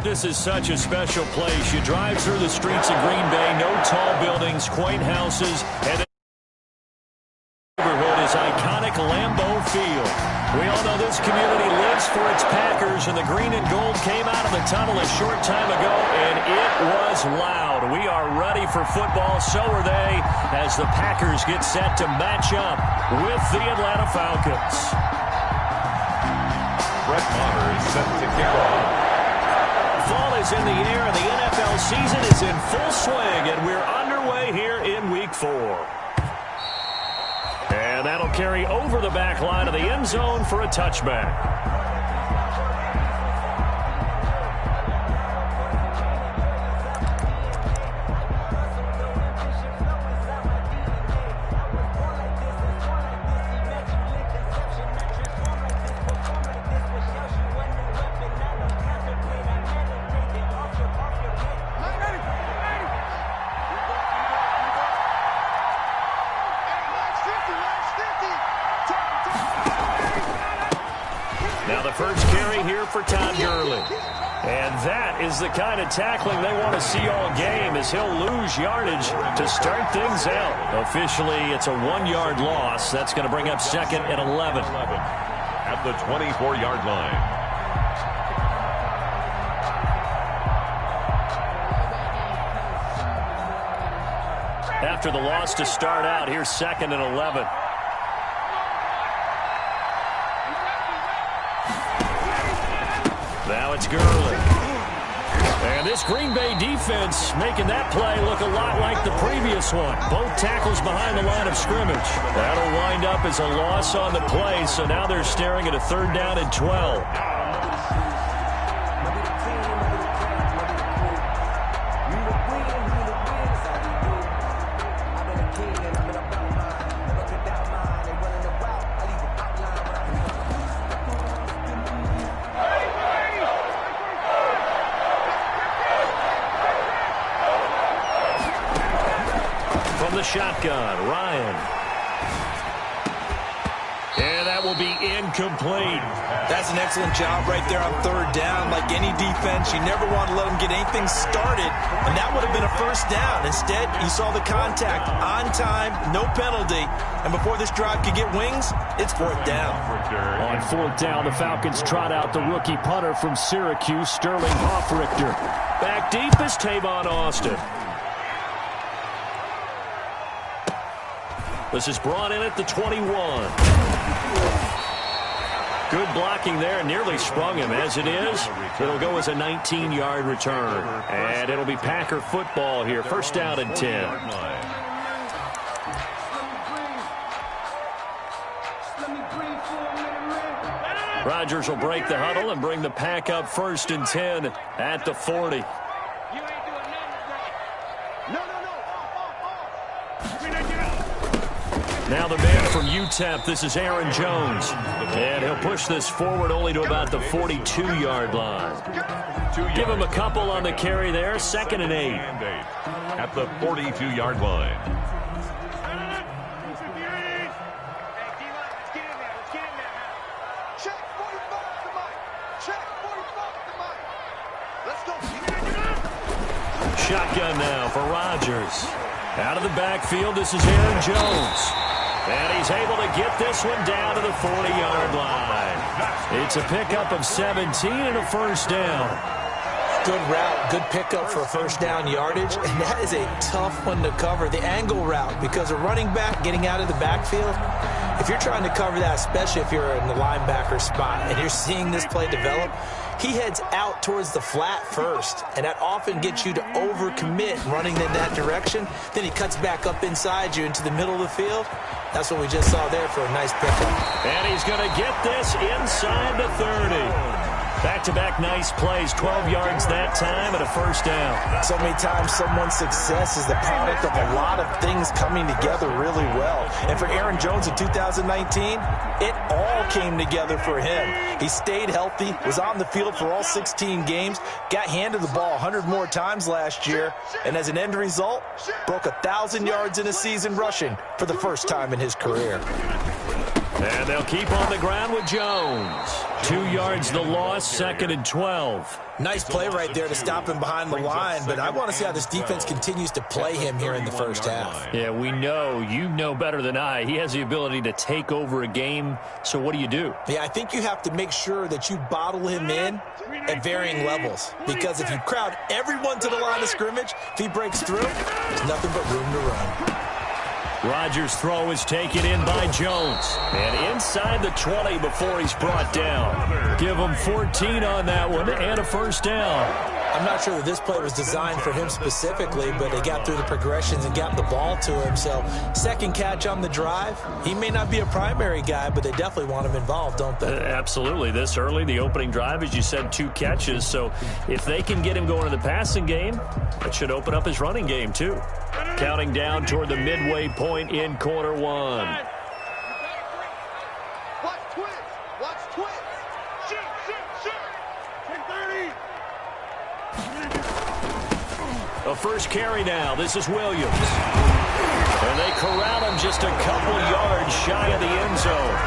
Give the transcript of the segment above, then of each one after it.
This is such a special place. You drive through the streets of Green Bay, no tall buildings, quaint houses, and the neighborhood is iconic Lambeau Field. We all know this community lives for its Packers, and the green and gold came out of the tunnel a short time ago, and it was loud. We are ready for football, so are they, as the Packers get set to match up with the Atlanta Falcons. Brett Maher is set to kick off. Fall is in the air, and the NFL season is in full swing, and we're underway here in Week 4. And that'll carry over the back line of the end zone for a touchback. Now the first carry here for Todd Gurley. And that is the kind of tackling they want to see all game, as he'll lose yardage to start things out. Officially, it's a 1-yard loss. That's going to bring up second and 11. At the 24-yard line. After the loss to start out, here's second and 11. Now it's Gurley. And this Green Bay defense making that play look a lot like the previous one. Both tackles behind the line of scrimmage. That'll wind up as a loss on the play, so now they're staring at a 3rd down and 12. Shotgun, Ryan. And that will be incomplete. That's an excellent job right there on 3rd down. Like any defense, you never want to let them get anything started, and that would have been a 1st down. Instead, you saw the contact on time, no penalty, and before this drive could get wings, it's 4th down. On 4th down, the Falcons trot out the rookie punter from Syracuse, Sterling Hoffrichter. Back deep is Tavon Austin. This is brought in at the 21. Good blocking there, nearly sprung him. As it is, it'll go as a 19-yard return. And it'll be Packer football here, 1st down and 10. Rodgers will break the huddle and bring the Pack up 1st and 10 at the 40. Now the man from UTEP, this is Aaron Jones. And he'll push this forward only to about the 42-yard line. Give him a couple on the carry there, 2nd and 8. At the 42-yard line. Shotgun now for Rodgers. Out of the backfield, this is Aaron Jones. And he's able to get this one down to the 40-yard line. It's a pickup of 17 and a 1st down. Good route, good pickup for a 1st down yardage, and that is a tough one to cover, the angle route, because a running back getting out of the backfield, if you're trying to cover that, especially if you're in the linebacker spot and you're seeing this play develop, he heads out towards the flat first, and that often gets you to overcommit running in that direction. Then he cuts back up inside you into the middle of the field. That's what we just saw there for a nice pickup. And he's going to get this inside the 30. Back-to-back nice plays, 12 yards that time and a 1st down. So many times someone's success is the product of a lot of things coming together really well. And for Aaron Jones in 2019, it all came together for him. He stayed healthy, was on the field for all 16 games, got handed the ball 100 more times last year, and as an end result, broke 1,000 yards in a season rushing for the 1st time in his career. And they'll keep on the ground with Jones. 2 yards the loss, 2nd and 12. Nice play right there to stop him behind the line, but I want to see how this defense continues to play him here in the first half. Yeah, we know. You know better than I. He has the ability to take over a game, so what do? Yeah, I think you have to make sure that you bottle him in at varying levels, because if you crowd everyone to the line of scrimmage, if he breaks through, there's nothing but room to run. Rodgers' throw is taken in by Jones. And inside the 20 before he's brought down. Give him 14 on that one and a first down. I'm not sure that this play was designed for him specifically, but they got through the progressions and got the ball to him. So, second catch on the drive. He may not be a primary guy, but they definitely want him involved, don't they? Absolutely. This early, the opening drive, as you said, 2 catches. So, if they can get him going in the passing game, it should open up his running game, too. Counting down toward the midway point in quarter 1. A first carry now. This is Williams. And they corral him just a couple yards shy of the end zone.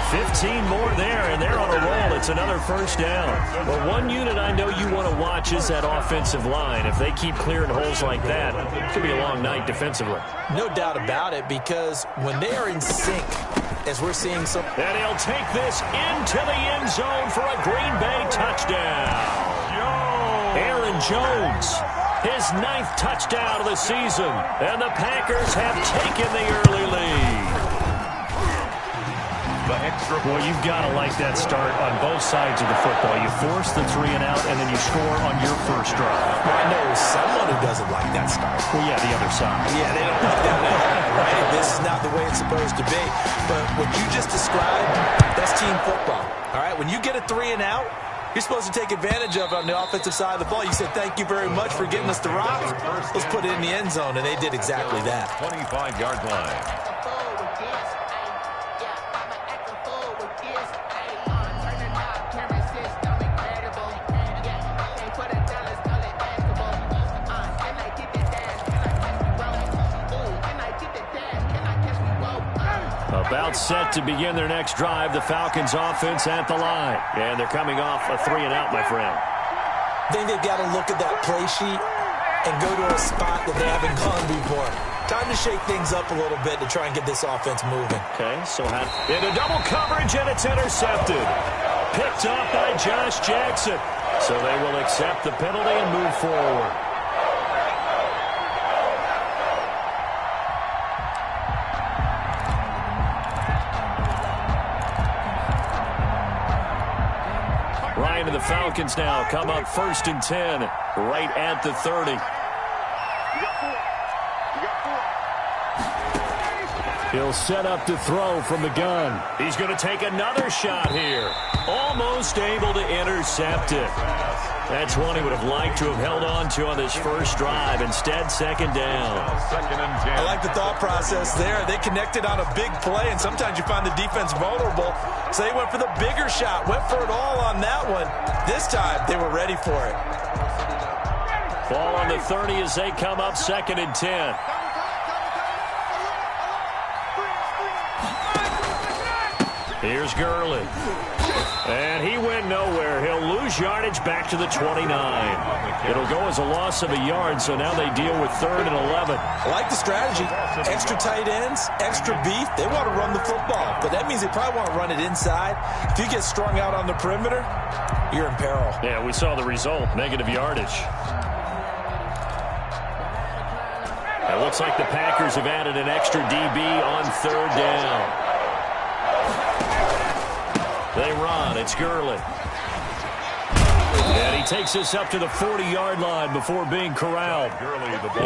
15 more there, and they're on a roll. It's another first down. Well, one unit I know you want to watch is that offensive line. If they keep clearing holes like that, it could be a long night defensively. No doubt about it, because when they are in sync, as we're seeing some... And he'll take this into the end zone for a Green Bay touchdown. Aaron Jones, his 9th touchdown of the season, and the Packers have taken the early lead. Well, you've got to like that start on both sides of the football. You force the 3 and out, and then you score on your first drive. Well, I know someone who doesn't like that start. Well, yeah, the other side. Yeah, they don't like that at all, right? This is not the way it's supposed to be. But what you just described, that's team football, all right? When you get a 3 and out, you're supposed to take advantage of it on the offensive side of the ball. You said, thank you very much for getting us the rock. Let's put it in the end zone, and they did exactly that. 25-yard line. About set to begin their next drive, the Falcons offense at the line. And they're coming off a 3 and out, my friend. I think they've got to look at that play sheet and go to a spot that they haven't gone before. Time to shake things up a little bit to try and get this offense moving. Okay, so into double coverage, and it's intercepted. Picked up by Josh Jackson. So they will accept the penalty and move forward. Ryan and the Falcons now come up 1st and 10, right at the 30. He'll set up to throw from the gun. He's going to take another shot here. Almost able to intercept it. That's one he would have liked to have held on to on this first drive. Instead, 2nd down. I like the thought process there. They connected on a big play, and sometimes you find the defense vulnerable. So they went for the bigger shot, went for it all on that one. This time, they were ready for it. Ball on the 30 as they come up 2nd and 10. Here's Gurley. And he went nowhere. He'll lose yardage back to the 29. It'll go as a loss of a yard, so now they deal with 3rd and 11. I like the strategy. Extra tight ends, extra beef. They want to run the football, but that means they probably want to run it inside. If you get strung out on the perimeter, you're in peril. Yeah, we saw the result, negative yardage. It looks like the Packers have added an extra DB on 3rd down. They run. It's Gurley. And he takes this up to the 40-yard line before being corralled.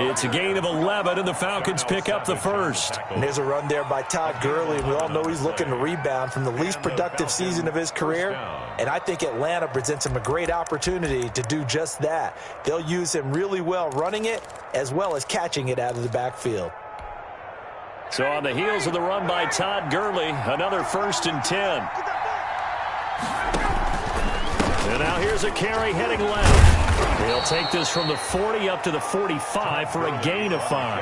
It's a gain of 11, and the Falcons pick up the first. And there's a run there by Todd Gurley, and we all know he's looking to rebound from the least productive season of his career. And I think Atlanta presents him a great opportunity to do just that. They'll use him really well running it as well as catching it out of the backfield. So on the heels of the run by Todd Gurley, another 1st and 10. And now here's a carry heading left. He'll take this from the 40 up to the 45 for a gain of 5.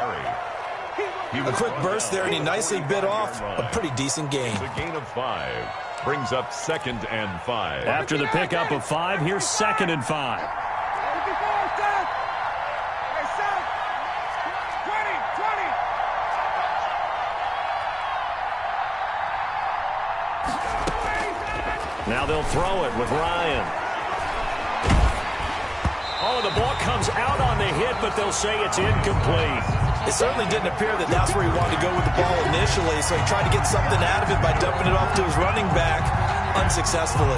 A quick burst there, and he nicely bit off a pretty decent gain. A gain of 5. Brings up 2nd and 5. After the pickup of 5, here's 2nd and 5. Now they'll throw it with Ryan. Oh, the ball comes out on the hit, but they'll say it's incomplete. It certainly didn't appear that that's where he wanted to go with the ball initially, so he tried to get something out of it by dumping it off to his running back unsuccessfully.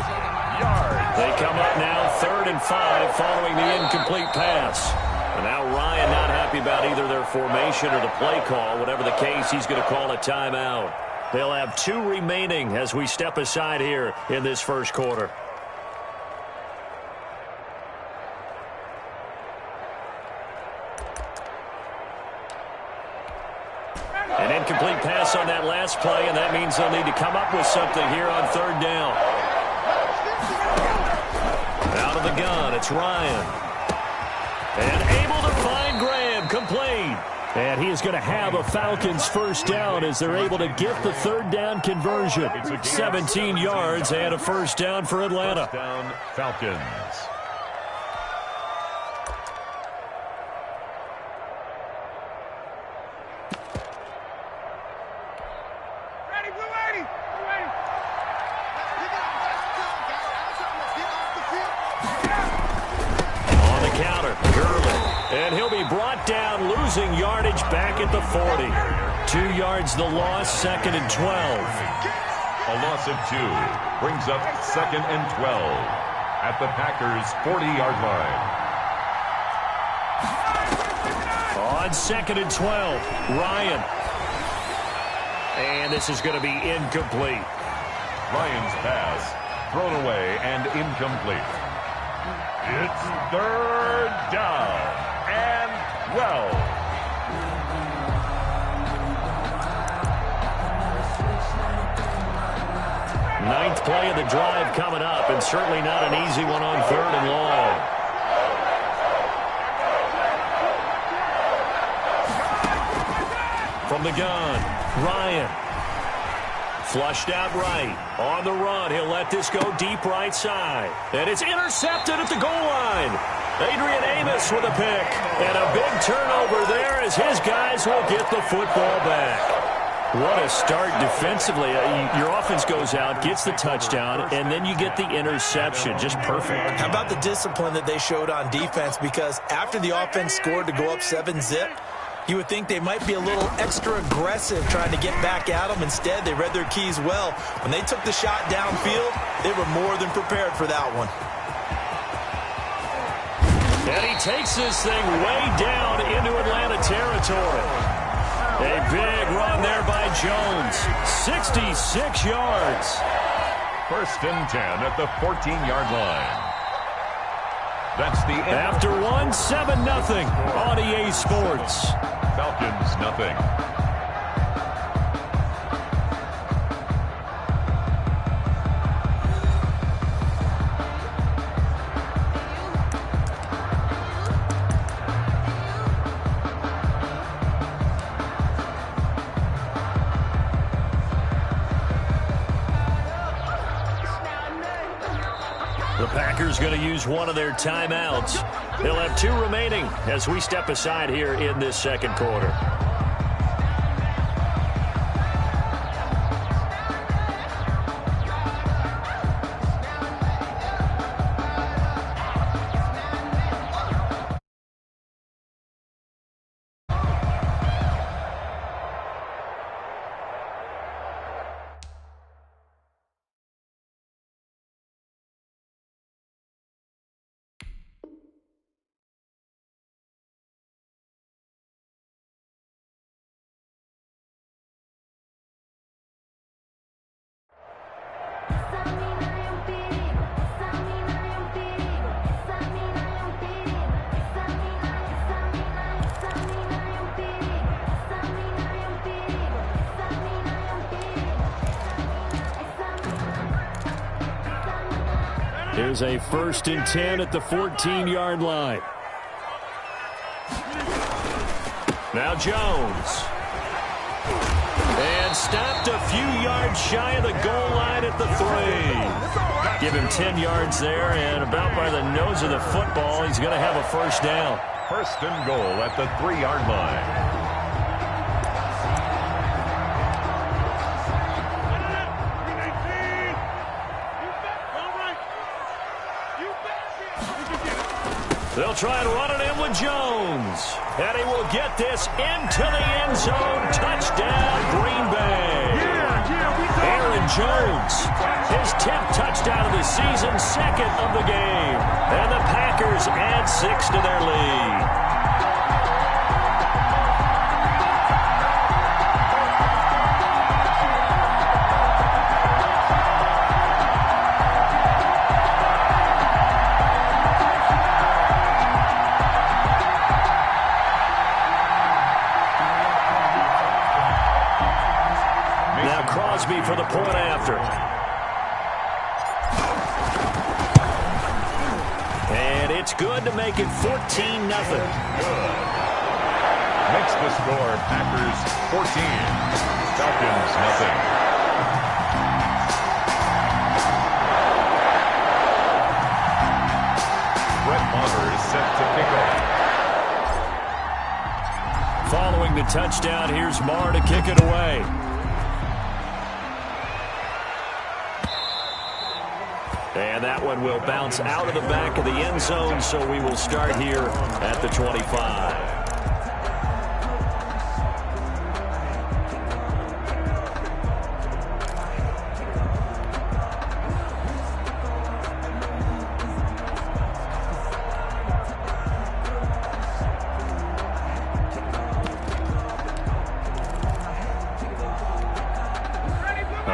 They come up now 3rd and 5 following the incomplete pass. And now Ryan not happy about either their formation or the play call. Whatever the case, he's going to call a timeout. They'll have 2 remaining as we step aside here in this first quarter. An incomplete pass on that last play, and that means they'll need to come up with something here on 3rd down. Out of the gun, it's Ryan. And able to find Graham, complete. And he is going to have a Falcons first down as they're able to get the 3rd down conversion. 17 yards and a first down for Atlanta. First down, Falcons. On the counter, Gurley. And he'll be brought down, losing yardage back at the 40. 2 yards the loss, 2nd and 12. A loss of 2 brings up 2nd and 12 at the Packers' 40-yard line. On 2nd and 12, Ryan. And this is going to be incomplete. Ryan's pass thrown away and incomplete. It's 3rd down and 12. Ninth play of the drive coming up, and certainly not an easy one on 3rd and long. From the gun, Ryan. Flushed out right. On the run, he'll let this go deep right side. And it's intercepted at the goal line. Adrian Amos with a pick. And a big turnover there as his guys will get the football back. What a start defensively. Your offense goes out, gets the touchdown, and then you get the interception. Just perfect. How about the discipline that they showed on defense? Because after the offense scored to go up 7-zip, you would think they might be a little extra aggressive trying to get back at them. Instead, they read their keys well. When they took the shot downfield, they were more than prepared for that one. And he takes this thing way down into Atlanta territory. A big run there by Jones. 66 yards. 1st and 10 at the 14-yard line. That's the end. After 7-0 on EA Sports. Falcons, nothing. The Packers going to use one of their timeouts. They'll have 2 remaining as we step aside here in this second quarter. Here's a 1st and 10 at the 14-yard line. Now Jones. And And stopped a few yards shy of the goal line at the 3. Give him 10 yards there, and about by the nose of the football, he's going to have a first down. First and goal at the 3-yard line. They'll try and run it in with Jones. And he will get this into the end zone. Touchdown, Green Bay. Aaron Jones, his 10th touchdown of the season, second of the game. And the Packers add 6 to their lead. For the point after. And it's good to make it 14-0. Good. Makes the score Packers 14, Falcons nothing. Brett Maher is set to kick off. Following the touchdown, here's Maher to kick it away. And that one will bounce out of the back of the end zone, so we will start here at the 25.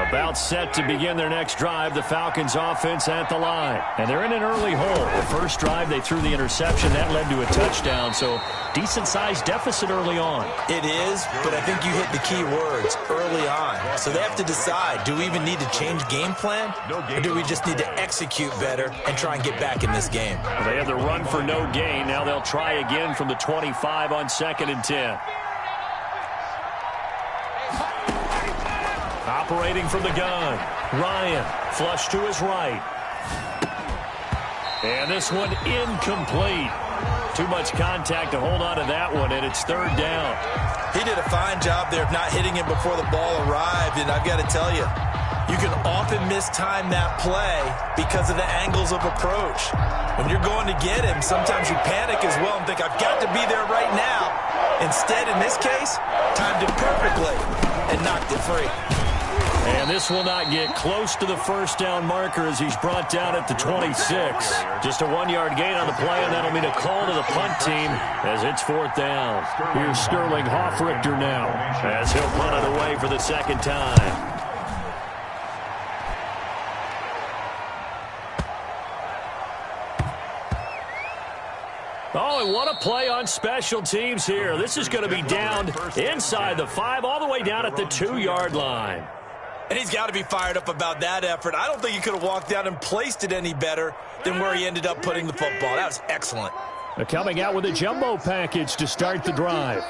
About set to begin their next drive, the Falcons offense at the line. And they're in an early hole. The first drive, they threw the interception. That led to a touchdown, so decent-sized deficit early on. It is, but I think you hit the key words, early on. So they have to decide, do we even need to change game plan? Or do we just need to execute better and try and get back in this game? Well, they had the run for no gain. Now they'll try again from the 25 on 2nd and 10. Operating from the gun, Ryan, flush to his right. And this one incomplete. Too much contact to hold on to that one, and it's 3rd down. He did a fine job there of not hitting him before the ball arrived, and I've got to tell you, you can often mistime that play because of the angles of approach. When you're going to get him, sometimes you panic as well and think, I've got to be there right now. Instead, in this case, timed it perfectly and knocked it free. And this will not get close to the first down marker as he's brought down at the 26. Just a 1-yard gain on the play, and that'll mean a call to the punt team as it's 4th down. Here's Sterling Hoffrichter now as he'll punt it away for the 2nd time. Oh, and what a play on special teams here. This is going to be down inside the 5, all the way down at the 2-yard line. And he's got to be fired up about that effort. I don't think he could have walked down and placed it any better than where he ended up putting the football. That was excellent. They're coming out with a jumbo package to start the drive.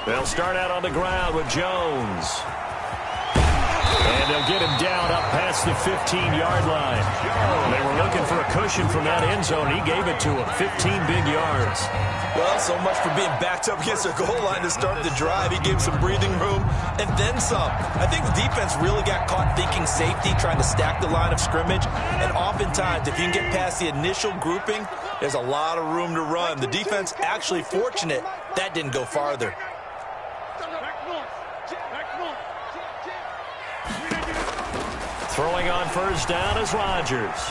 They'll start out on the ground with Jones. And they'll get him down up past the 15-yard line. They were looking for a cushion from that end zone. He gave it to him, 15 big yards. Well, so much for being backed up against their goal line to start the drive. He gave some breathing room and then some. I think the defense really got caught thinking safety, trying to stack the line of scrimmage. And oftentimes, if you can get past the initial grouping, there's a lot of room to run. The defense actually fortunate that didn't go farther. Throwing on first down is Rodgers.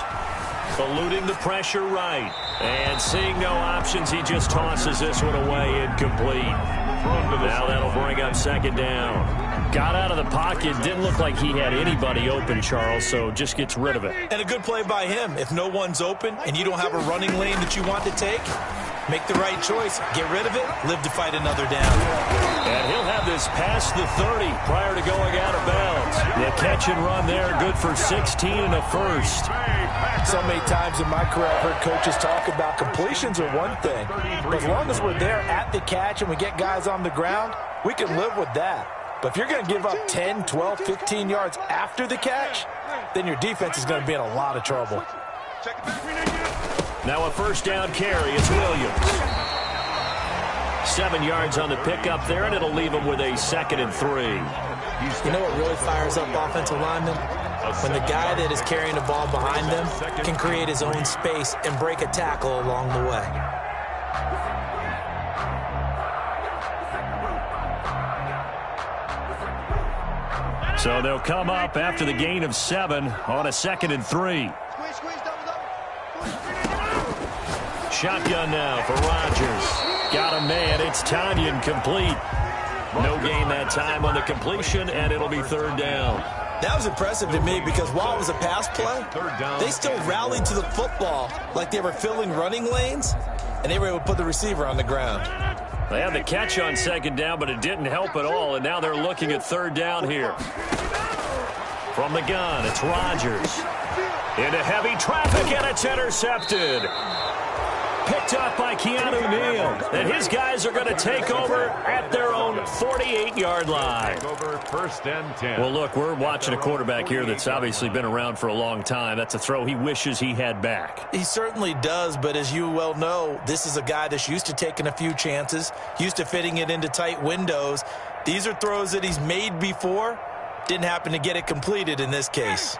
Eluding the pressure right. And seeing no options, he just tosses this one away, incomplete. Now that'll bring up 2nd down. Got out of the pocket, didn't look like he had anybody open, Charles, so just gets rid of it. And a good play by him. If no one's open and you don't have a running lane that you want to take, Make the right choice. Get rid of it. Live to fight another down. And he'll have this past the 30 prior to going out of bounds. The catch and run there, good for 16 and a first. So many times in my career, I've heard coaches talk about completions are one thing. But as long as we're there at the catch and we get guys on the ground, we can live with that. But if you're going to give up 10, 12, 15 yards after the catch, then your defense is going to be in a lot of trouble. Now a first down carry. It's Williams. 7 yards on the pickup there, and it'll leave him with a 2nd and 3. You know what really fires up offensive linemen? When the guy that is carrying the ball behind them can create his own space and break a tackle along the way. So they'll come up after the gain of 7 on a 2nd and 3. Shotgun now for Rodgers. Got a man. It's Tanyan complete. No gain that time on the completion, and it'll be 3rd down. That was impressive to me because while it was a pass play, they still rallied to the football like they were filling running lanes, and they were able to put the receiver on the ground. They had the catch on 2nd down, but it didn't help at all, and now they're looking at 3rd down here. From the gun, it's Rodgers. Into heavy traffic, and it's intercepted. Picked up by Keanu Neal. And his guys are going to take over at their own 48-yard line. Over 1st and 10. Well, look, we're watching a quarterback here that's obviously been around for a long time. That's a throw he wishes he had back. He certainly does, but as you well know, this is a guy that's used to taking a few chances, used to fitting it into tight windows. These are throws that he's made before. Didn't happen to get it completed in this case.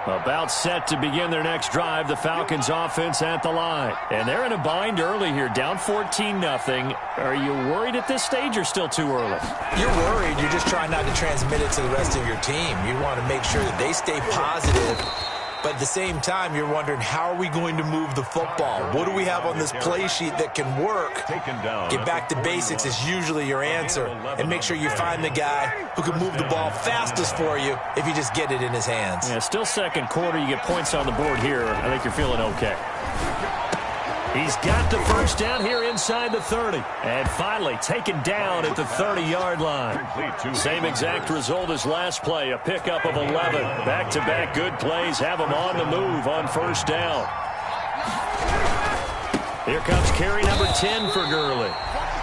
About set to begin their next drive, the Falcons offense at the line. And they're in a bind early here, down 14-0. Are you worried at this stage or still too early? You're worried. You're just trying not to transmit it to the rest of your team. You want to make sure that they stay positive. But at the same time, you're wondering, how are we going to move the football? What do we have on this play sheet that can work? Get back to basics is usually your answer. And make sure you find the guy who can move the ball fastest for you if you just get it in his hands. Yeah, still 2nd quarter. You get points on the board here. I think you're feeling okay. He's got the first down here inside the 30. And finally taken down at the 30-yard line. Same exact result as last play, a pickup of 11. Back-to-back good plays have him on the move on 1st down. Here comes carry number 10 for Gurley.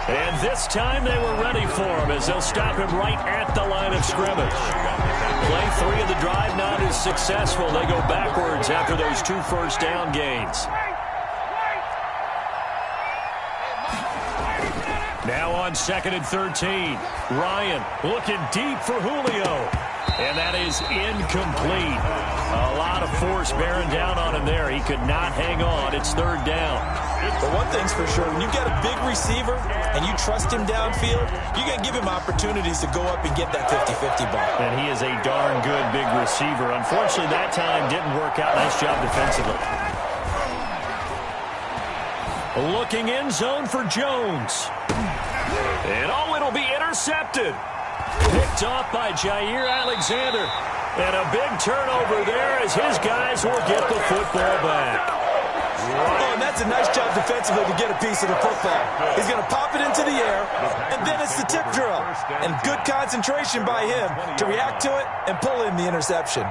And this time they were ready for him as they'll stop him right at the line of scrimmage. Play 3 of the drive not as successful. They go backwards after those 2 first down gains. Now on 2nd and 13. Ryan looking deep for Julio. And that is incomplete. A lot of force bearing down on him there. He could not hang on. It's 3rd down. But one thing's for sure, when you've got a big receiver and you trust him downfield, you're going to give him opportunities to go up and get that 50-50 ball. And he is a darn good big receiver. Unfortunately, that time didn't work out. Nice job defensively. Looking in zone for Jones. And it'll be intercepted. Picked off by Jair Alexander. And a big turnover there as his guys will get the football back. Oh, and that's a nice job defensively to get a piece of the football. He's going to pop it into the air, and then it's the tip drill. And good concentration by him to react to it and pull in the interception.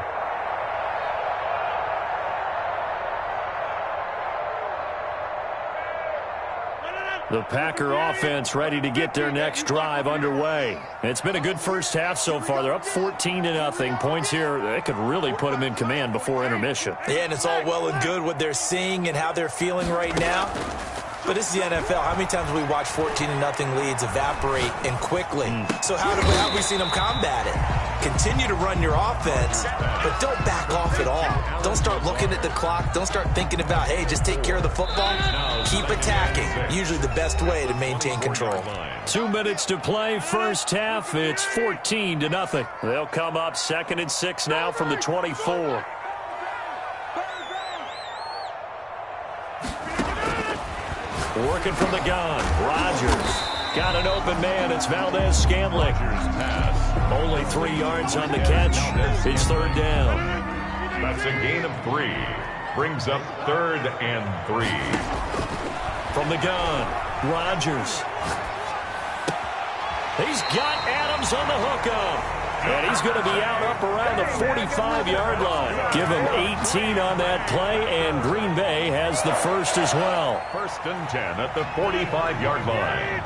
The Packer offense ready to get their next drive underway. It's been a good first half so far. They're up 14-0. Points here, they could really put them in command before intermission. Yeah, and it's all well and good what they're seeing and how they're feeling right now. But this is the NFL. How many times have we watched 14-0 leads evaporate and quickly? So how have we seen them combat it? Continue to run your offense, but don't back off at all. Don't start looking at the clock. Don't start thinking about, hey, just take care of the football. Keep attacking. Usually the best way to maintain control. 2 minutes to play first half. It's 14-0. They'll come up 2nd and 6 now from the 24. Working from the gun. Rodgers. Got an open man. It's Valdez-Scantling. Only 3 yards on the catch. It's 3rd down. That's a gain of 3. Brings up 3rd and 3. from the gun. Rodgers. He's got Adams on the hookup. And he's going to be out up around the 45-yard line. Give him 18 on that play, and Green Bay has the first as well. 1st and 10 at the 45-yard line.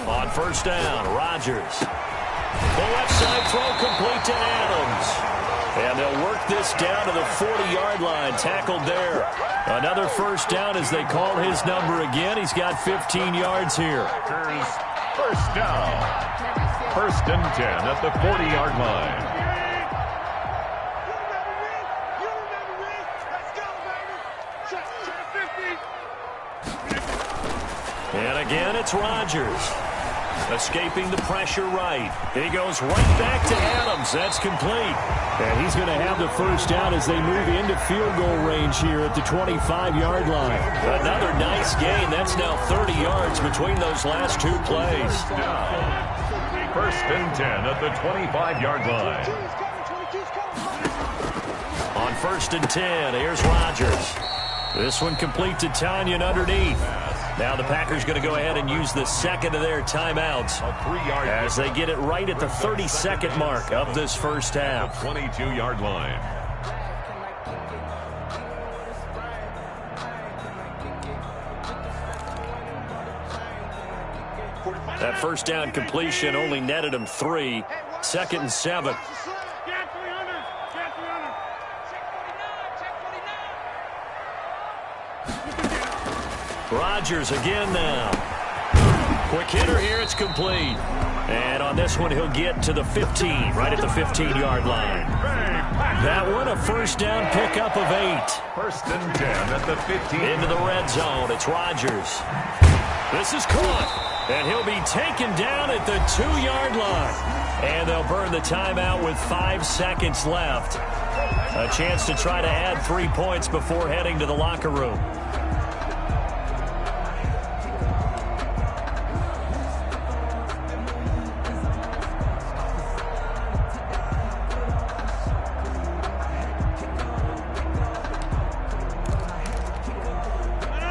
On 1st down, Rodgers. The left side throw complete to Adams. And they'll work this down to the 40-yard line. Tackled there. Another 1st down as they call his number again. He's got 15 yards here. 1st down. 1st and 10 at the 40-yard line. And again, it's Rodgers. Escaping the pressure right. He goes right back to Adams. That's complete. And he's going to have the 1st down as they move into field goal range here at the 25-yard line. Another nice gain. That's now 30 yards between those last two plays. 1st and 10 at the 25-yard line. On 1st and 10, here's Rodgers. This one complete to Tanyan underneath. Now the Packers going to go ahead and use the second of their timeouts as they get it right at the 32nd mark of this first half. 22-yard line. That 1st down completion only netted him 3. 2nd and 7. Rodgers again now. Quick hitter here, it's complete. And on this one, he'll get to the 15, right at the 15-yard line. That one, a 1st down pickup of 8. 1st and 10 at the 15. Into the red zone, it's Rodgers. This is caught, and he'll be taken down at the 2-yard line. And they'll burn the timeout with 5 seconds left. A chance to try to add 3 points before heading to the locker room.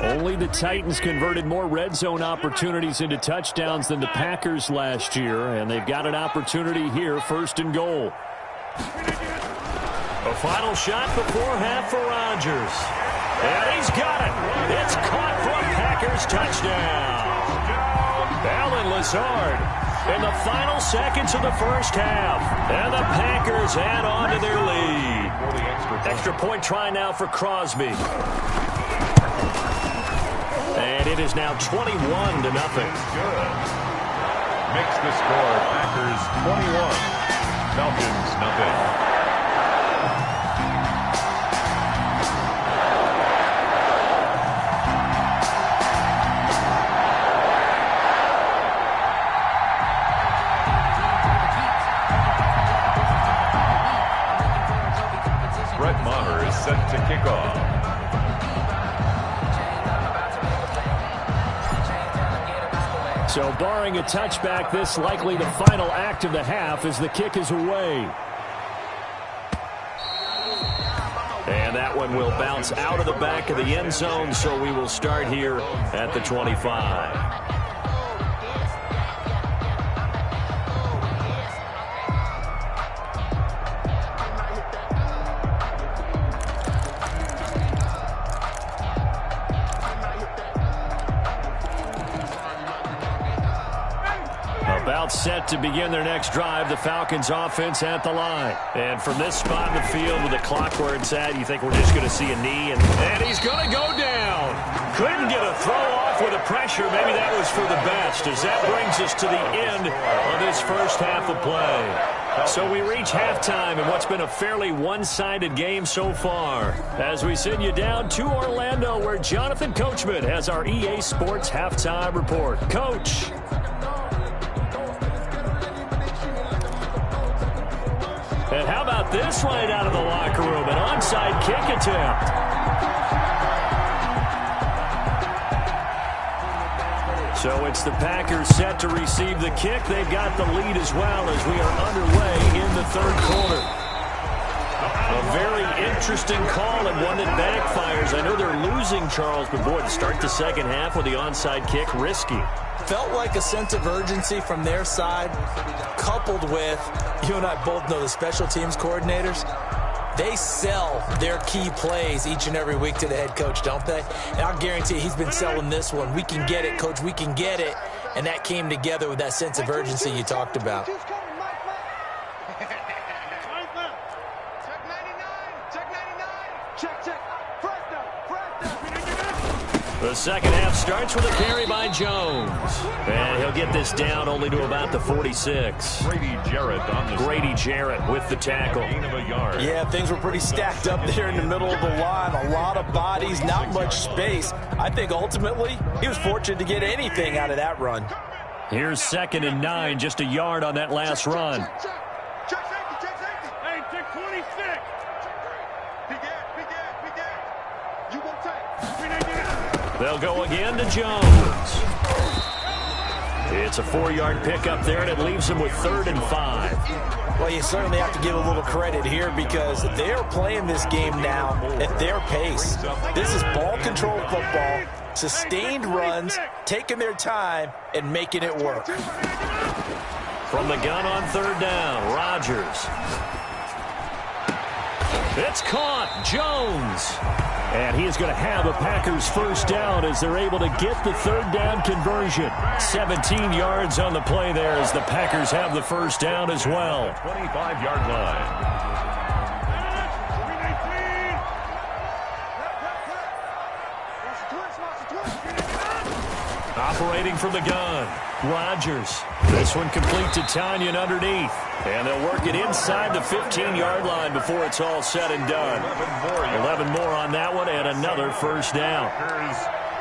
Only the Titans converted more red zone opportunities into touchdowns than the Packers last year, and they've got an opportunity here, 1st and goal. A final shot before half for Rodgers. And he's got it. It's caught for a Packers touchdown. Allen Lazard in the final seconds of the first half. And the Packers add on to their lead. Extra point try now for Crosby. And it is now 21-0. Good. Makes the score Packers 21. Falcons nothing. Brett Maher is set to kick off. So barring a touchback, this likely the final act of the half as the kick is away. And that one will bounce out of the back of the end zone, so we will start here at the 25. About set to begin their next drive, the Falcons offense at the line. And from this spot in the field with the clock where it's at, you think we're just going to see a knee. And he's going to go down. Couldn't get a throw off with the pressure. Maybe that was for the best, as that brings us to the end of this first half of play. So we reach halftime in what's been a fairly one-sided game so far. As we send you down to Orlando, where Jonathan Coachman has our EA Sports halftime report. Coach. And how about this right out of the locker room? An onside kick attempt. So it's the Packers set to receive the kick. They've got the lead as well as we are underway in the third quarter. A very interesting call and one that backfires. I know they're losing, Charles, but boy, to start the second half with the onside kick, risky. Felt like a sense of urgency from their side, coupled with, you and I both know the special teams coordinators, they sell their key plays each and every week to the head coach, don't they? And I'll guarantee he's been selling this one. We can get it, coach, we can get it. And that came together with that sense of urgency you talked about. The second half starts with a carry by Jones. And he'll get this down only to about the 46. Grady Jarrett with the tackle. Yeah, things were pretty stacked up there in the middle of the line. A lot of bodies, not much space. I think ultimately he was fortunate to get anything out of that run. Here's 2nd and 9, just a yard on that last run. They'll go again to Jones. It's a 4-yard pickup there, and it leaves him with 3rd and 5. Well, you certainly have to give a little credit here because they're playing this game now at their pace. This is ball control football, sustained runs, taking their time, and making it work. From the gun on 3rd down, Rodgers. It's caught, Jones. And he is going to have a Packers first down as they're able to get the 3rd down conversion. 17 yards on the play there as the Packers have the first down as well. 25-yard line. Operating from the gun, Rodgers. This one complete to Tanyan underneath. And they'll work it inside the 15-yard line before it's all said and done. 11 more on that one and another first down.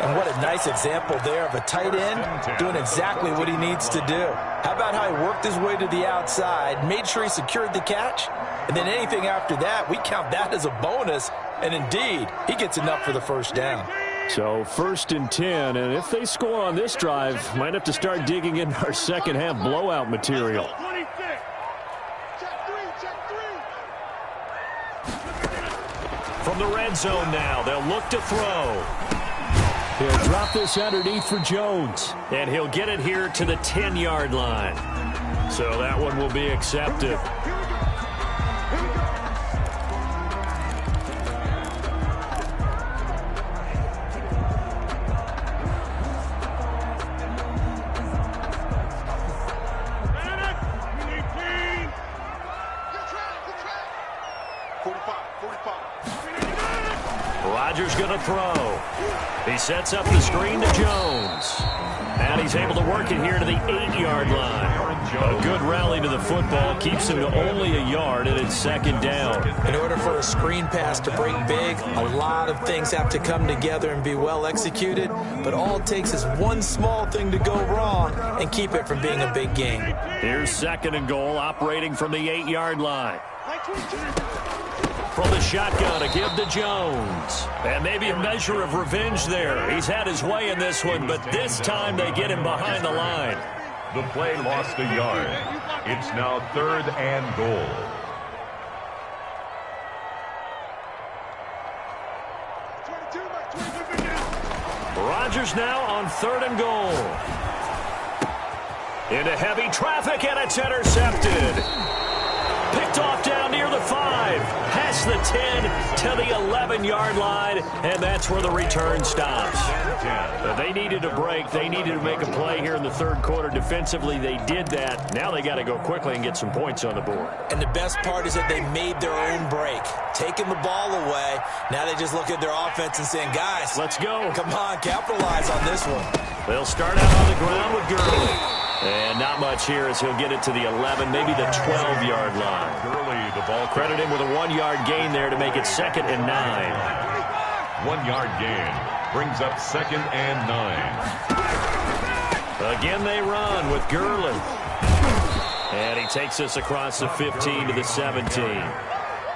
And what a nice example there of a tight end doing exactly what he needs to do. How about how he worked his way to the outside, made sure he secured the catch, and then anything after that, we count that as a bonus. And indeed, he gets enough for the first down. So 1st and 10, and if they score on this drive, might have to start digging in our second half blowout material. From the red zone now, they'll look to throw. He'll drop this underneath for Jones, and he'll get it here to the 10-yard line. So that one will be accepted. Rodgers going to throw. He sets up the screen to Jones. And he's able to work it here to the 8-yard line. A good rally to the football keeps him to only a yard, and it's 2nd down. In order for a screen pass to break big, a lot of things have to come together and be well executed. But all it takes is one small thing to go wrong and keep it from being a big game. Here's 2nd and goal, operating from the 8-yard line. From the shotgun, a give to Jones. And maybe a measure of revenge there. He's had his way in this one, but this time they get him behind the line. The play lost a yard. It's now 3rd and goal. Rodgers now on 3rd and goal. Into heavy traffic, and it's intercepted. Picked off down near the 5, past the 10 to the 11-yard line, and that's where the return stops. They needed a break. They needed to make a play here in the 3rd quarter. Defensively, they did that. Now they got to go quickly and get some points on the board. And the best part is that they made their own break, taking the ball away. Now they just look at their offense and saying, guys, let's go. Come on, capitalize on this one. They'll start out on the ground with Gurley. And not much here as he'll get it to the 11, maybe the 12-yard line. Gurley, the ball. Credit him with a 1-yard gain there to make it 2nd and 9. 1-yard gain brings up 2nd and 9. Again they run with Gurley. And he takes us across the 15 to the 17.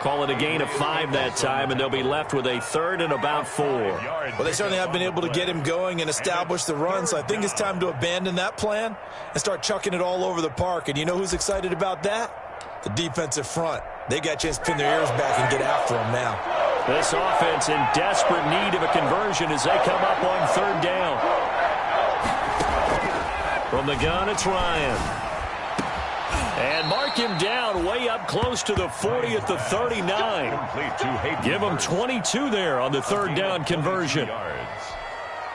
Call it a gain of 5 that time, and they'll be left with a 3rd and about 4. Well, they certainly have been able to get him going and establish the run, so I think it's time to abandon that plan and start chucking it all over the park. And you know who's excited about that? The defensive front. They got a chance to pin their ears back and get after him now. This offense in desperate need of a conversion as they come up on third down. From the gun, it's Ryan. And mark him down way up close to the 40 at the 39. Give him 22 there on the third down conversion.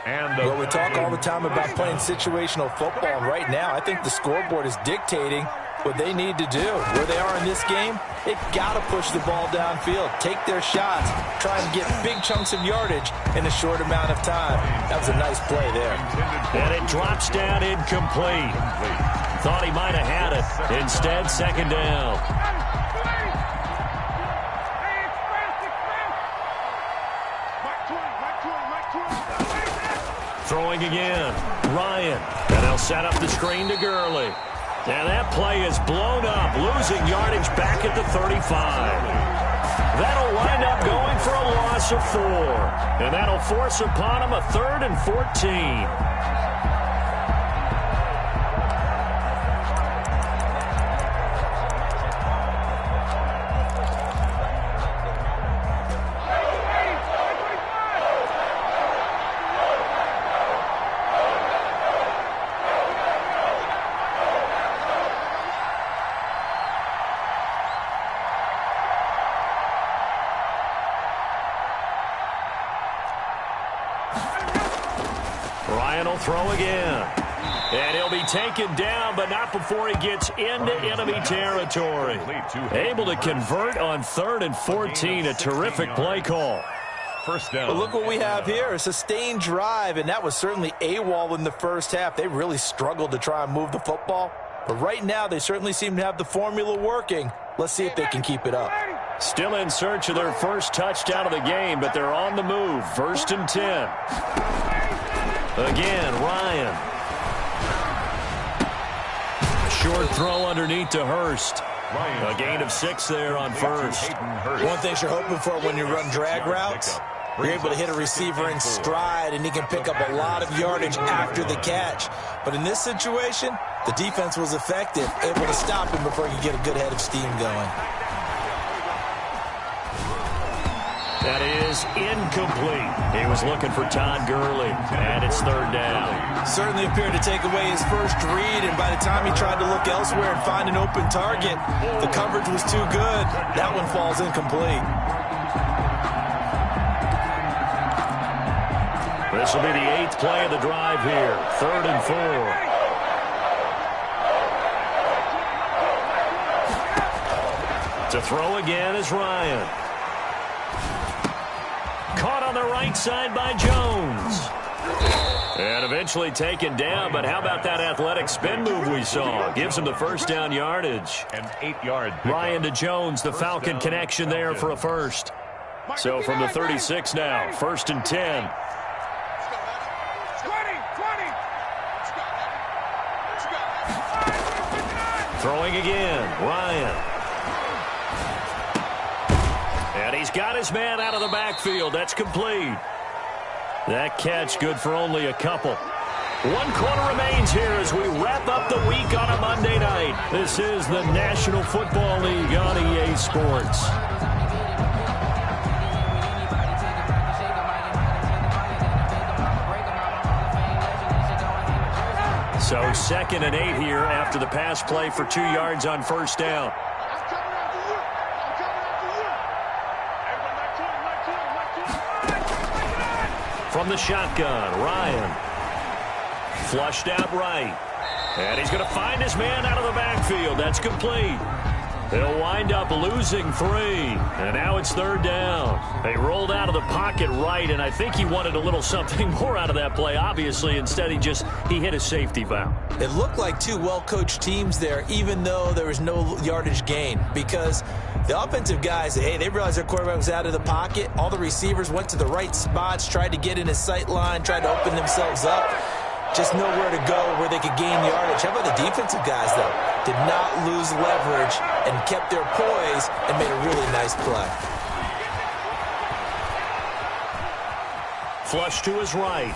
Well, we talk all the time about playing situational football, and right now I think the scoreboard is dictating what they need to do. Where they are in this game, they've got to push the ball downfield, take their shots, try and get big chunks of yardage in a short amount of time. That was a nice play there. And it drops down incomplete. Thought he might have had it. Instead, second down. Throwing again. Ryan. And they'll set up the screen to Gurley. And that play is blown up, losing yardage back at the 35. That'll wind up going for a loss of 4. And that'll force upon him a 3rd and 14. Ryan will throw again. And he'll be taken down, but not before he gets into enemy territory. Able to convert on 3rd and 14. A terrific play call. First down. Well, look what we have here. A sustained drive, and that was certainly AWOL in the first half. They really struggled to try and move the football. But right now, they certainly seem to have the formula working. Let's see if they can keep it up. Still in search of their first touchdown of the game, but they're on the move. 1st and 10. Again, Ryan. A short throw underneath to Hurst. A gain of 6 there on first. One thing you're hoping for when you run drag routes, you're able to hit a receiver in stride, and he can pick up a lot of yardage after the catch. But in this situation, the defense was effective, able to stop him before he could get a good head of steam going. That is incomplete. He was looking for Todd Gurley, and it's 3rd down. Certainly appeared to take away his first read, and by the time he tried to look elsewhere and find an open target, the coverage was too good. That one falls incomplete. This will be the 8th play of the drive here. 3rd and 4. To throw again is Ryan. Caught on the right side by Jones. And eventually taken down, but how about that athletic spin move we saw? Gives him the first down yardage. An 8-yard pickup. Ryan to Jones, the Falcon connection there for a first. So from the 36 now, 1st and 10. Throwing again, Ryan. And he's got his man out of the backfield. That's complete. That catch good for only a couple. 1 quarter remains here as we wrap up the week on a Monday night. This is the National Football League on EA Sports. So 2nd and 8 here after the pass play for 2 yards on first down. From the shotgun, Ryan. Flushed out right. And he's going to find his man out of the backfield. That's complete. They'll wind up losing 3. And now it's 3rd down. They rolled out of the pocket right, and I think he wanted a little something more out of that play, obviously. Instead, he hit a safety valve. It looked like 2 well-coached teams there, even though there was no yardage gain, because the offensive guys, hey, they realized their quarterback was out of the pocket. All the receivers went to the right spots, tried to get in his sight line, tried to open themselves up. Just nowhere to go where they could gain yardage. How about the defensive guys, though? Did not lose leverage and kept their poise and made a really nice play. Flush to his right.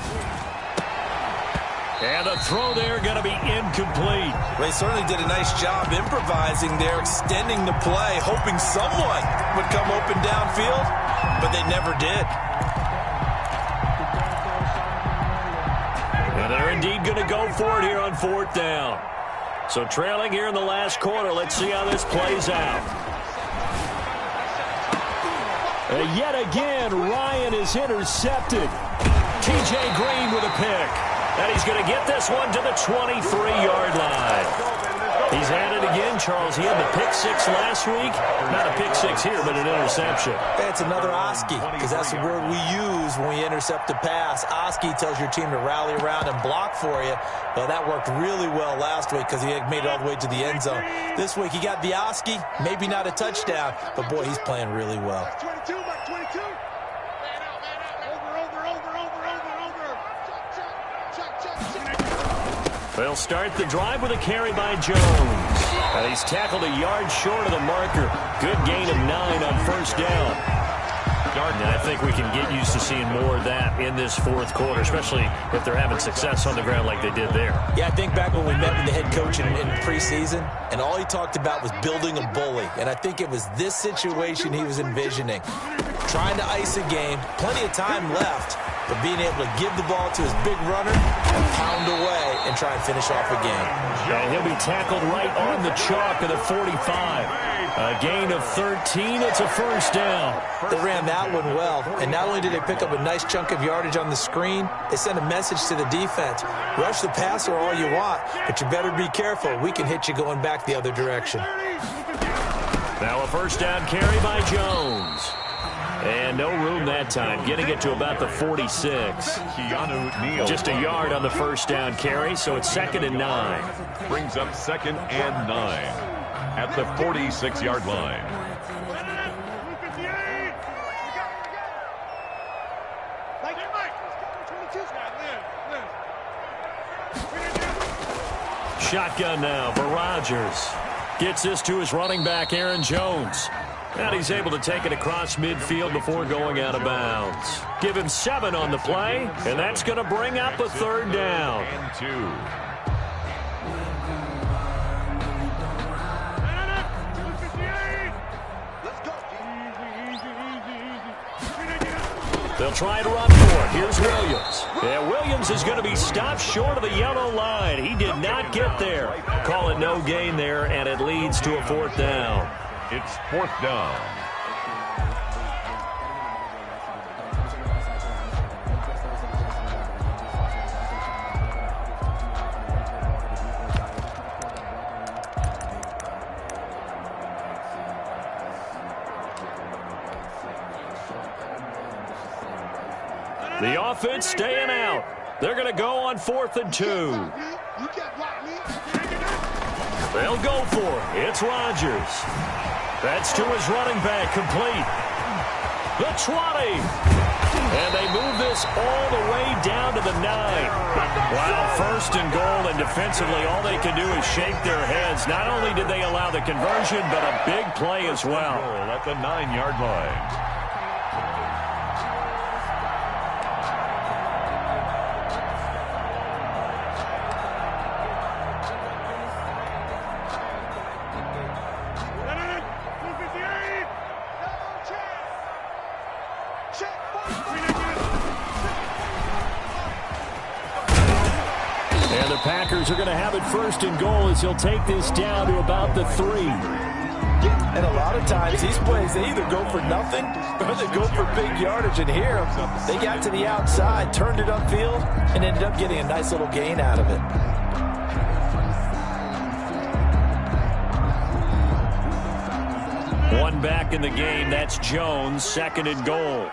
And the throw there going to be incomplete. They certainly did a nice job improvising there, extending the play, hoping someone would come open downfield, but they never did. And they're indeed going to go for it here on 4th down. So trailing here in the last quarter, let's see how this plays out. Yet again, Ryan is intercepted. T.J. Green with a pick. And he's going to get this one to the 23-yard line. He's at it again, Charles. He had the pick 6 last week. Not a pick 6 here, but an interception. It's another Oski, because that's the word we use when we intercept a pass. Oski tells your team to rally around and block for you. Well, that worked really well last week because he had made it all the way to the end zone. This week he got the Oski, maybe not a touchdown, but boy, he's playing really well. 22, Mark 22. Man over. They'll start the drive with a carry by Jones. And he's tackled a yard short of the marker. Good gain of 9 on 1st down. And I think we can get used to seeing more of that in this 4th quarter, especially if they're having success on the ground like they did there. Yeah, I think back when we met with the head coach in preseason, and all he talked about was building a bully. And I think it was this situation he was envisioning. Trying to ice a game, plenty of time left, but being able to give the ball to his big runner and pound away and try and finish off a game. And he'll be tackled right on the chalk of the 45. A gain of 13. It's a 1st down. They ran that one well, and not only did they pick up a nice chunk of yardage on the screen, they sent a message to the defense. Rush the passer all you want, but you better be careful. We can hit you going back the other direction. Now a 1st down carry by Jones. And no room that time, getting it to about the 46. Just a yard on the 1st down carry, so it's 2nd and 9. Brings up 2nd and 9 at the 46-yard line. Shotgun now for Rodgers. Gets this to his running back, Aaron Jones. And he's able to take it across midfield before going out of bounds. Give him 7 on the play, and that's going to bring up a 3rd down. And 2. They'll try to run for it. Here's Williams. Yeah, Williams is going to be stopped short of the yellow line. He did not get there. Call it no gain there, and it leads to a 4th down. It's 4th down. The offense staying out. They're going to go on 4th and 2. They'll go for it. It's Rodgers. That's to his running back, complete. The 20. And they move this all the way down to the 9. Wow, 1st and goal, and defensively all they can do is shake their heads. Not only did they allow the conversion, but a big play as well. At the 9-yard line. Packers are going to have it 1st and goal as he'll take this down to about the 3. And a lot of times these plays, they either go for nothing or they go for big yardage. And here, they got to the outside, turned it upfield, and ended up getting a nice little gain out of it. One back in the game. That's Jones, 2nd and goal.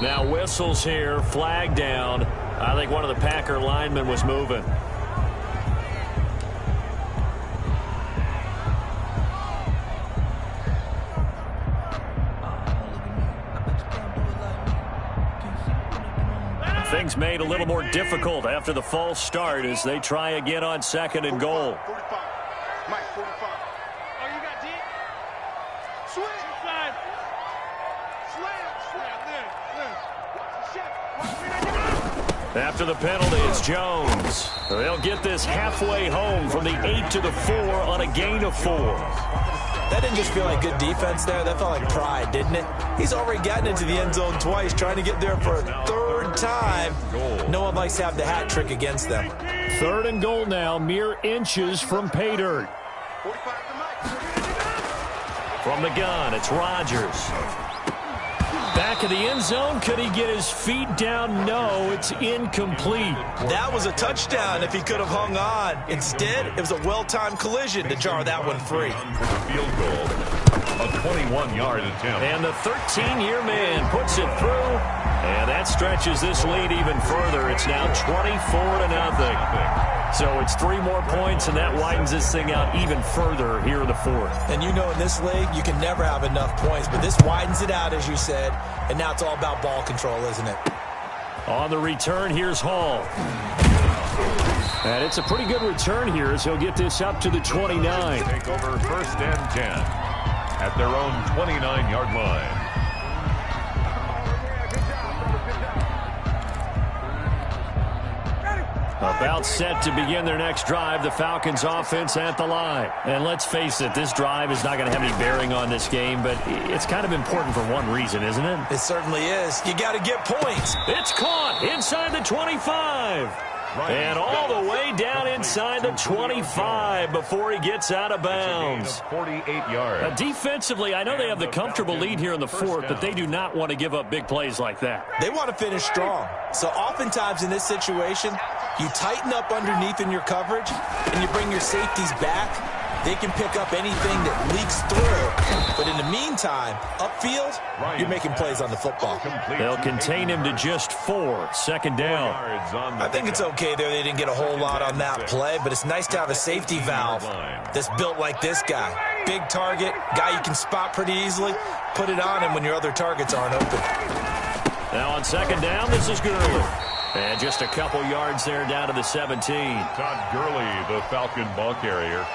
Now whistles here, flag down. I think one of the Packer linemen was moving. Things made a little more difficult after the false start as they try again on 2nd and goal. 45. Mike, 45. Oh, you got deep? Switch. Side. After the penalty, it's Jones. They'll get this halfway home from the 8 to the 4 on a gain of 4. That didn't just feel like good defense there. That felt like pride, didn't it? He's already gotten into the end zone twice, trying to get there for a third time. No one likes to have the hat trick against them. 3rd and goal now, mere inches from pay dirt. From the gun, it's Rodgers. Back of the end zone, could he get his feet down? No, it's incomplete. That was a touchdown if he could have hung on. Instead, it was a well-timed collision to jar that one free. Field goal, a 21-yard attempt. And the 13-year man puts it through, and that stretches this lead even further. It's now 24-0. So it's 3 more points, and that widens this thing out even further here in the 4th. And you know in this league, you can never have enough points, but this widens it out, as you said, and now it's all about ball control, isn't it? On the return, here's Hall. And it's a pretty good return here as he'll get this up to the 29. Take over 1st and 10 at their own 29-yard line. About set to begin their next drive, the Falcons offense at the line. And let's face it, this drive is not going to have any bearing on this game, but it's kind of important for one reason, isn't it? It certainly is. You got to get points. It's caught inside the 25. And all the way down inside the 25 before he gets out of bounds. 48 yards. Defensively, I know they have the comfortable lead here in the 4th, but they do not want to give up big plays like that. They want to finish strong. So oftentimes in this situation, you tighten up underneath in your coverage, and you bring your safeties back. They can pick up anything that leaks through. But in the meantime, upfield, you're making plays on the football. They'll contain him to just 4. 2nd down. I think it's okay there. They didn't get a whole lot on that play, but it's nice to have a safety valve that's built like this guy. Big target, guy you can spot pretty easily. Put it on him when your other targets aren't open. Now on 2nd down, this is Gurley. And just a couple yards there down to the 17. Todd Gurley, the Falcon ball carrier.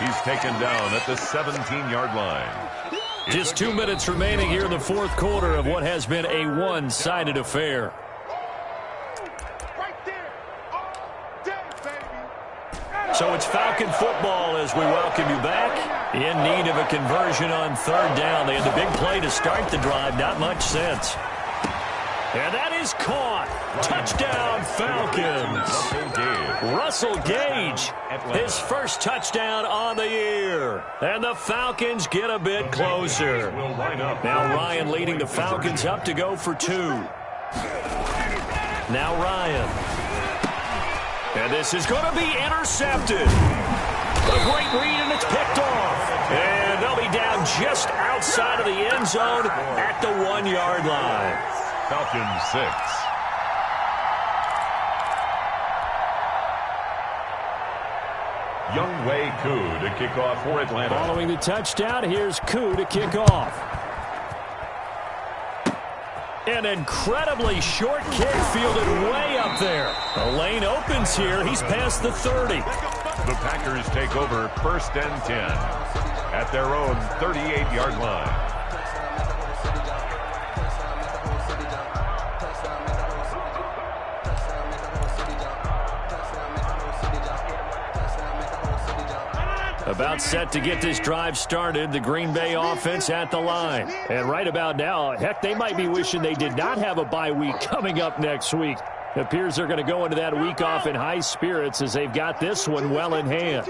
He's taken down at the 17-yard line. Just 2 minutes remaining here in the 4th quarter of what has been a one-sided affair. So it's Falcon football as we welcome you back. In need of a conversion on 3rd down. They had the big play to start the drive. Not much sense. And that is caught. Touchdown, Falcons. Russell Gage, his first touchdown on the year. And the Falcons get a bit closer. Now Ryan leading the Falcons up to go for 2. Now Ryan. And this is going to be intercepted. A great read, and it's picked off. And they'll be down just outside of the end zone at the 1-yard line. Falcons 6. Younghoe Koo to kick off for Atlanta. Following the touchdown, here's Koo to kick off. An incredibly short kick fielded way up there. The lane opens here. He's past the 30. The Packers take over 1st and 10 at their own 38-yard line. About set to get this drive started, the Green Bay offense at the line. And right about now, heck, they might be wishing they did not have a bye week coming up next week. It appears they're going to go into that week off in high spirits as they've got this one well in hand.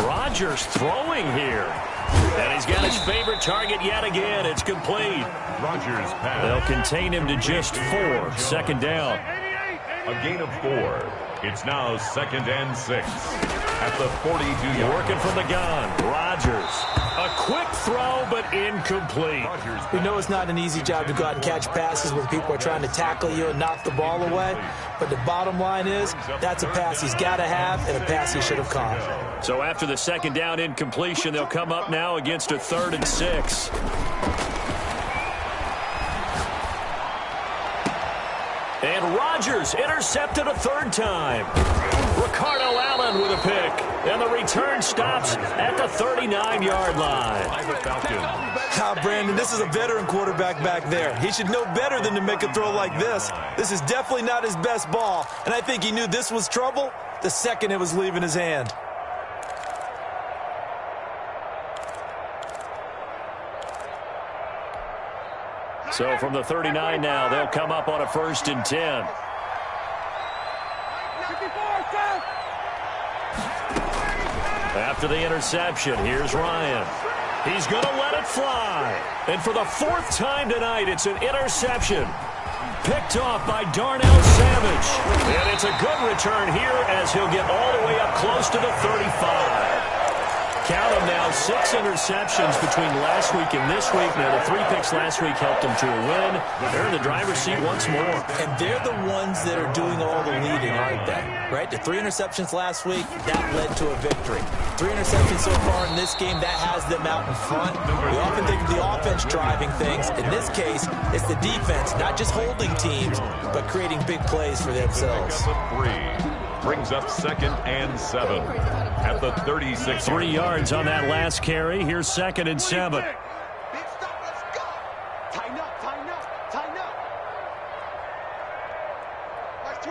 Rodgers throwing here. And he's got his favorite target yet again. It's complete. Rodgers pass. They'll contain him to just 4. 2nd down. A gain of 4. It's now 2nd and 6 at the 42-yard. Working from the gun. Rodgers. A quick throw, but incomplete. We know it's not an easy job to go out and catch passes when people are trying to tackle you and knock the ball away. But the bottom line is, that's a pass he's got to have and a pass he should have caught. So after the 2nd down incompletion, they'll come up now against a 3rd and 6. And Rodgers intercepted a 3rd time. Ricardo Allen with a pick. And the return stops at the 39-yard line. Brandon, this is a veteran quarterback back there. He should know better than to make a throw like this. This is definitely not his best ball, and I think he knew this was trouble the second it was leaving his hand. So from the 39 now, they'll come up on a 1st and 10. After the interception, here's Ryan. He's going to let it fly. And for the 4th time tonight, it's an interception. Picked off by Darnell Savage. And it's a good return here as he'll get all the way up close to the 35. Count them now, 6 interceptions between last week and this week. Now, the 3 picks last week helped them to a win. They're in the driver's seat once more. And they're the ones that are doing all the leading, aren't they? Right? The 3 interceptions last week, that led to a victory. 3 interceptions so far in this game, that has them out in front. We often think of the offense driving things. In this case, it's the defense, not just holding teams, but creating big plays for themselves. Brings up 2nd and 7 at the 36. 3 yards on that last carry. Here's 2nd and 7. Big stop, let's go. Tighten up, tighten up, tighten up. Watch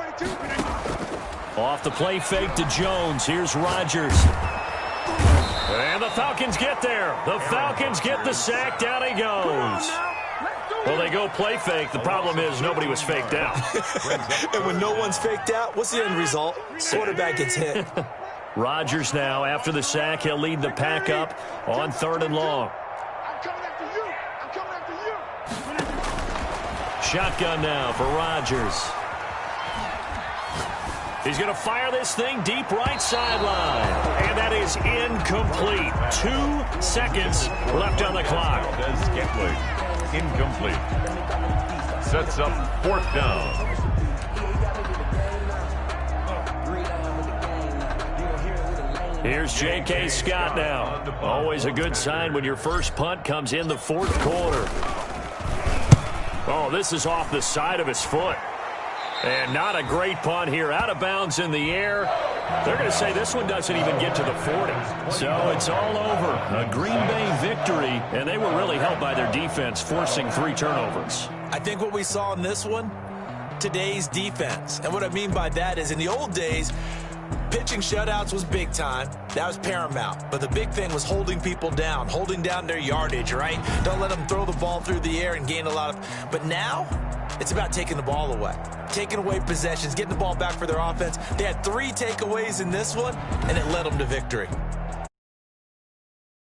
22. Off the play fake to Jones. Here's Rodgers. And the Falcons get there. The Falcons get the sack. Down he goes. Well, they go play fake. The problem is nobody was faked out. And when no one's faked out, what's the end result? Quarterback gets hit. Rodgers now, after the sack, he'll lead the pack up on 3rd and long. I'm coming after you. I'm coming after you. Shotgun now for Rodgers. He's going to fire this thing deep right sideline. And that is incomplete. 2 seconds left on the clock. Incomplete. Sets up 4th down. Here's J.K. Scott now. Always a good sign when your first punt comes in the 4th quarter. Oh, this is off the side of his foot. And not a great punt here. Out of bounds in the air. They're going to say this one doesn't even get to the 40. So it's all over. A Green Bay victory, and they were really helped by their defense, forcing 3 turnovers. I think what we saw in this one, today's defense. And what I mean by that is in the old days, pitching shutouts was big time. That was paramount. But the big thing was holding people down, holding down their yardage, right? Don't let them throw the ball through the air and gain a lot of... But now, it's about taking the ball away. Taking away possessions, getting the ball back for their offense. They had 3 takeaways in this one, and it led them to victory.